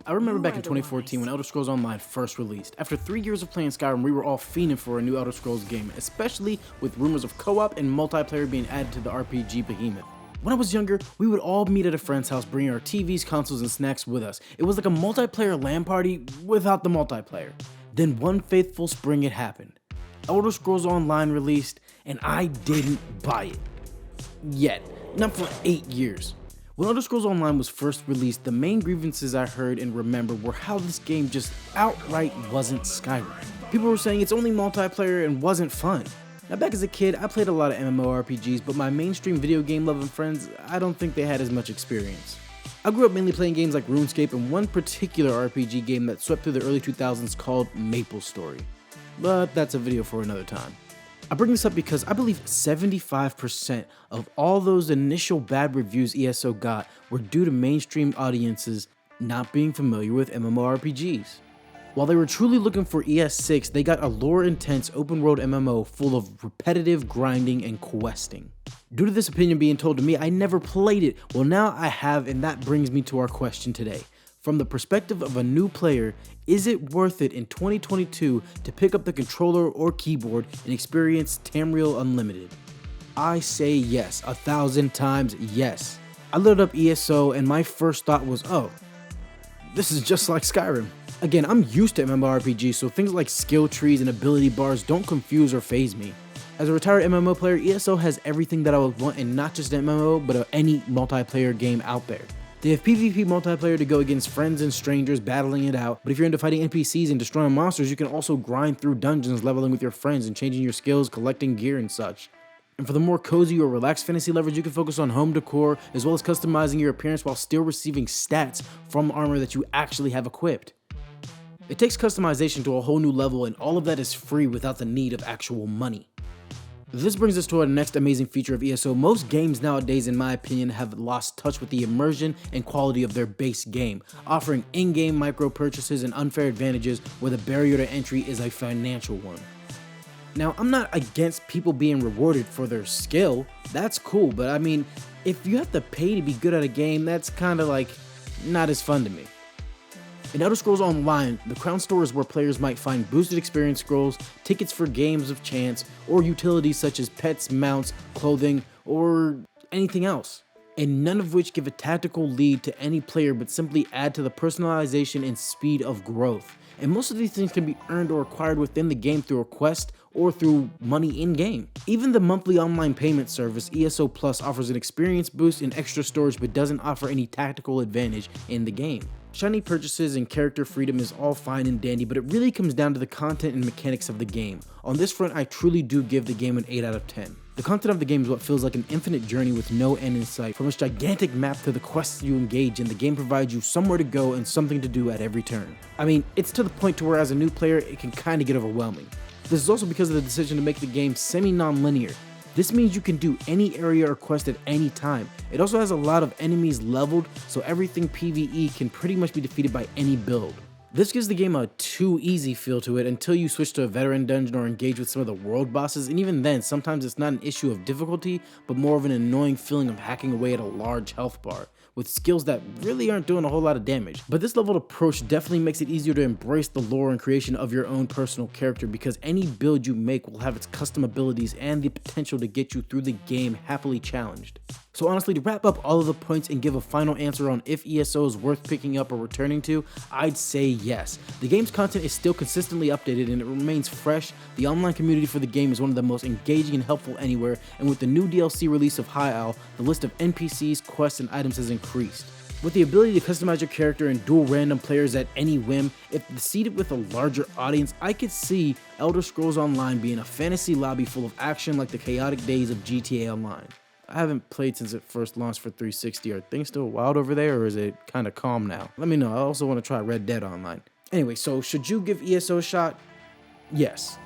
I remember back in 2014 when Elder Scrolls Online first released. After 3 years of playing Skyrim, we were all fiending for a new Elder Scrolls game, especially with rumors of co-op and multiplayer being added to the RPG behemoth. When I was younger, we would all meet at a friend's house bringing our TVs, consoles, and snacks with us. It was like a multiplayer LAN party without the multiplayer. Then one fateful spring it happened. Elder Scrolls Online released, and I didn't buy it. Yet. Not for 8 years. When Elder Scrolls Online was first released, the main grievances I heard and remember were how this game just outright wasn't Skyrim. People were saying it's only multiplayer and wasn't fun. Now back as a kid, I played a lot of MMORPGs, but my mainstream video game loving friends, I don't think they had as much experience. I grew up mainly playing games like RuneScape and one particular RPG game that swept through the early 2000s called MapleStory. But that's a video for another time. I bring this up because I believe 75% of all those initial bad reviews ESO got were due to mainstream audiences not being familiar with MMORPGs. While they were truly looking for ES6, they got a lore-intense open-world MMO full of repetitive grinding and questing. Due to this opinion being told to me, I never played it. Well, now I have, and that brings me to our question today. From the perspective of a new player, is it worth it in 2022 to pick up the controller or keyboard and experience Tamriel Unlimited? I say yes, 1,000 times yes. I loaded up ESO and my first thought was, oh, this is just like Skyrim. Again, I'm used to MMORPGs, so things like skill trees and ability bars don't confuse or faze me. As a retired MMO player, ESO has everything that I would want in not just an MMO, but any multiplayer game out there. They have PvP multiplayer to go against friends and strangers battling it out, but if you're into fighting NPCs and destroying monsters, you can also grind through dungeons, leveling with your friends and changing your skills, collecting gear and such. And for the more cozy or relaxed fantasy lovers, you can focus on home decor, as well as customizing your appearance while still receiving stats from armor that you actually have equipped. It takes customization to a whole new level, and all of that is free without the need of actual money. This brings us to our next amazing feature of ESO. Most games nowadays, in my opinion, have lost touch with the immersion and quality of their base game, offering in-game micro purchases and unfair advantages where the barrier to entry is a financial one. Now, I'm not against people being rewarded for their skill, that's cool, but I mean, if you have to pay to be good at a game, that's kinda like, not as fun to me. In Elder Scrolls Online, the crown store is where players might find boosted experience scrolls, tickets for games of chance, or utilities such as pets, mounts, clothing, or anything else. And none of which give a tactical lead to any player but simply add to the personalization and speed of growth. And most of these things can be earned or acquired within the game through a quest or through money in-game. Even the monthly online payment service, ESO Plus, offers an experience boost and extra storage but doesn't offer any tactical advantage in the game. Shiny purchases and character freedom is all fine and dandy, but it really comes down to the content and mechanics of the game. On this front, I truly do give the game an 8 out of 10. The content of the game is what feels like an infinite journey with no end in sight. From its gigantic map to the quests you engage in, the game provides you somewhere to go and something to do at every turn. I mean, it's to the point to where as a new player, it can kinda get overwhelming. This is also because of the decision to make the game semi-non-linear. This means you can do any area or quest at any time. It also has a lot of enemies leveled, so everything PvE can pretty much be defeated by any build. This gives the game a too easy feel to it until you switch to a veteran dungeon or engage with some of the world bosses, and even then, sometimes it's not an issue of difficulty, but more of an annoying feeling of hacking away at a large health bar, with skills that really aren't doing a whole lot of damage. But this leveled approach definitely makes it easier to embrace the lore and creation of your own personal character, because any build you make will have its custom abilities and the potential to get you through the game happily challenged. So honestly, to wrap up all of the points and give a final answer on if ESO is worth picking up or returning to, I'd say yes. The game's content is still consistently updated and it remains fresh. The online community for the game is one of the most engaging and helpful anywhere, and with the new DLC release of High Owl, the list of NPCs, quests, and items has increased. With the ability to customize your character and duel random players at any whim, if seated with a larger audience, I could see Elder Scrolls Online being a fantasy lobby full of action like the chaotic days of GTA Online. I haven't played since it first launched for 360. Are things still wild over there, or is it kind of calm now? Let me know. I also want to try Red Dead Online. Anyway, so should you give ESO a shot? Yes.